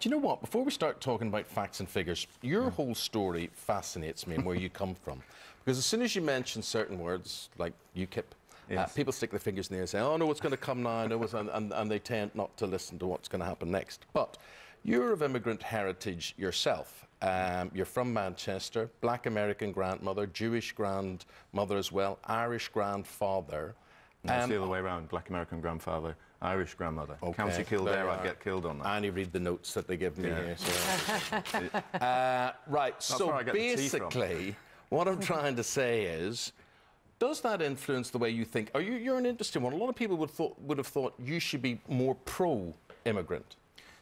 Do you know what? Before we start talking about facts and figures, your whole story fascinates me and where you come from. Because as soon as you mention certain words like UKIP, people stick their fingers in the air and say, oh, no, what's going to come now, I know and they tend not to listen to what's going to happen next. But you're of immigrant heritage yourself. You're from Manchester, black American grandmother, Jewish grandmother as well, Irish grandfather. No, it's the other way around. Black American grandfather, Irish grandmother. Okay, County Kildare, I'd get killed on that. I only read the notes that they give me here. So. Right, so basically, what I'm trying to say is, does that influence the way you think? You're an interesting one. A lot of people would have thought you should be more pro-immigrant.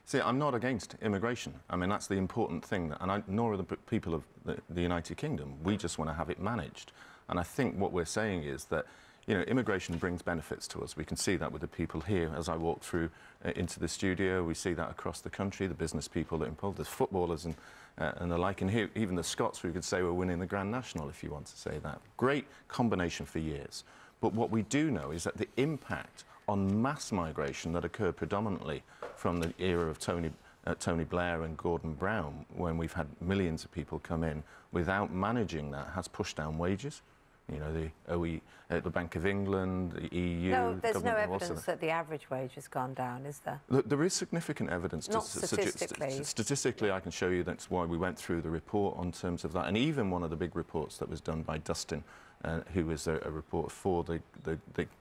See, I'm not against immigration. I mean, that's the important thing, nor are the people of the United Kingdom. We just want to have it managed. And I think what we're saying is that, you know, immigration brings benefits to us. We can see that with the people here as I walk through into the studio. We see that across the country, the business people that are involved, the footballers and the like. And here, even the Scots, we could say we're winning the Grand National, if you want to say that. Great combination for years. But what we do know is that the impact on mass migration that occurred predominantly from the era of Tony Blair and Gordon Brown, when we've had millions of people come in without managing that, has pushed down wages. You know, the Bank of England, the EU... No, there's no evidence that the average wage has gone down, is there? There is significant evidence. Not statistically. Statistically, I can show you that's why we went through the report on terms of that. And even one of the big reports that was done by Dustin, who was a report for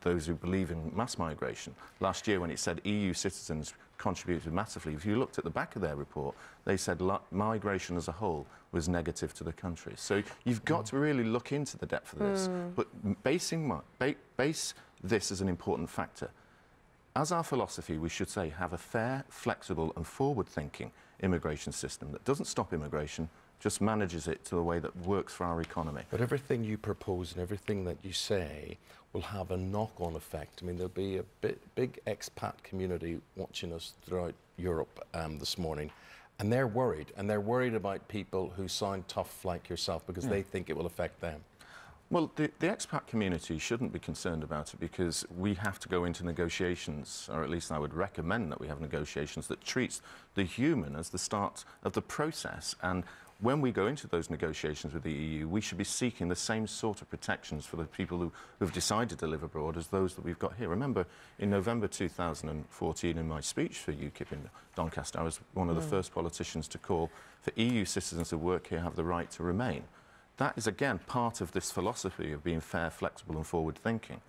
those who believe in mass migration, last year when it said EU citizens contributed massively. If you looked at the back of their report, they said migration as a whole was negative to the country. So you've got to really look into the depth of this. But base this as an important factor. As our philosophy, we should say, have a fair, flexible and forward-thinking immigration system that doesn't stop immigration, just manages it to a way that works for our economy. But everything you propose and everything that you say will have a knock-on effect. I mean, there'll be a big expat community watching us throughout Europe this morning, and they're worried about people who sound tough like yourself because they think it will affect them. Well, the expat community shouldn't be concerned about it because we have to go into negotiations, or at least I would recommend that we have negotiations that treats the human as the start of the process. And when we go into those negotiations with the EU, we should be seeking the same sort of protections for the people who've decided to live abroad as those that we've got here. Remember, in November 2014, in my speech for UKIP in Doncaster, I was one of the first politicians to call for EU citizens who work here have the right to remain. That is, again, part of this philosophy of being fair, flexible and forward-thinking.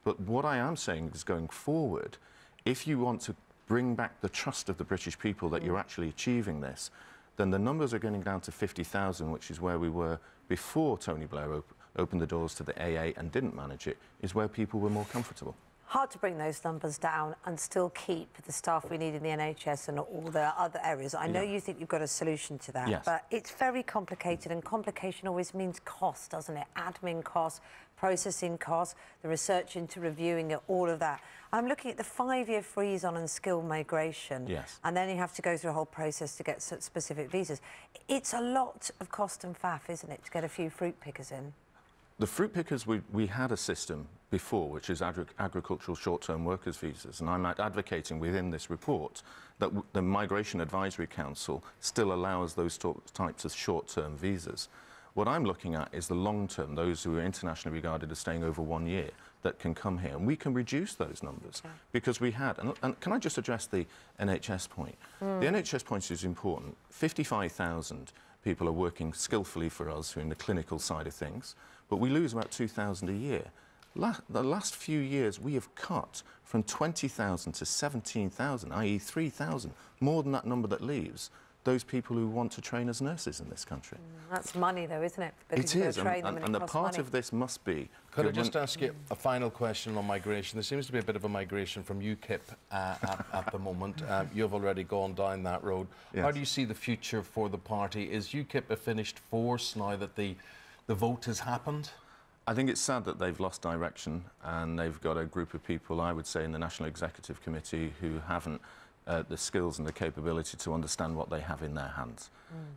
But what I am saying is, going forward, if you want to bring back the trust of the British people that you're actually achieving this, then the numbers are getting down to 50,000, which is where we were before Tony Blair opened the doors to the AA and didn't manage it, is where people were more comfortable. Hard to bring those numbers down and still keep the staff we need in the NHS and all the other areas. I know you think you've got a solution to that, but it's very complicated, and complication always means cost, doesn't it? Admin costs, processing costs, the research into reviewing it, all of that. I'm looking at the 5-year freeze on unskilled migration, and then you have to go through a whole process to get specific visas. It's a lot of cost and faff, isn't it, to get a few fruit pickers in? The fruit pickers, we had a system before, which is agricultural short-term workers visas, and I'm advocating within this report that the Migration Advisory Council still allows those types of short-term visas. What I'm looking at is the long-term, those who are internationally regarded as staying over 1 year, that can come here, and we can reduce those numbers because we had. And can I just address the NHS point? The NHS point is important. 55,000 people are working skillfully for us who are in the clinical side of things, but we lose about 2,000 a year. The last few years, we have cut from 20,000 to 17,000, i.e. 3,000, more than that number that leaves, those people who want to train as nurses in this country. That's money, though, isn't it? It is, and the part of this must be... Could I just ask you a final question on migration? There seems to be a bit of a migration from UKIP at the moment. You've already gone down that road. How do you see the future for the party? Is UKIP a finished force now that the vote has happened? I think it's sad that they've lost direction, and they've got a group of people, I would say, in the National Executive Committee who haven't the skills and the capability to understand what they have in their hands.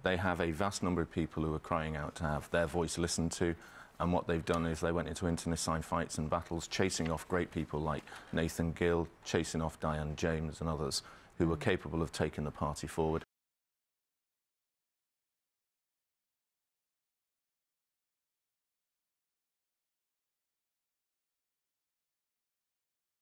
They have a vast number of people who are crying out to have their voice listened to, and what they've done is they went into internecine fights and battles, chasing off great people like Nathan Gill, chasing off Diane James and others who were capable of taking the party forward.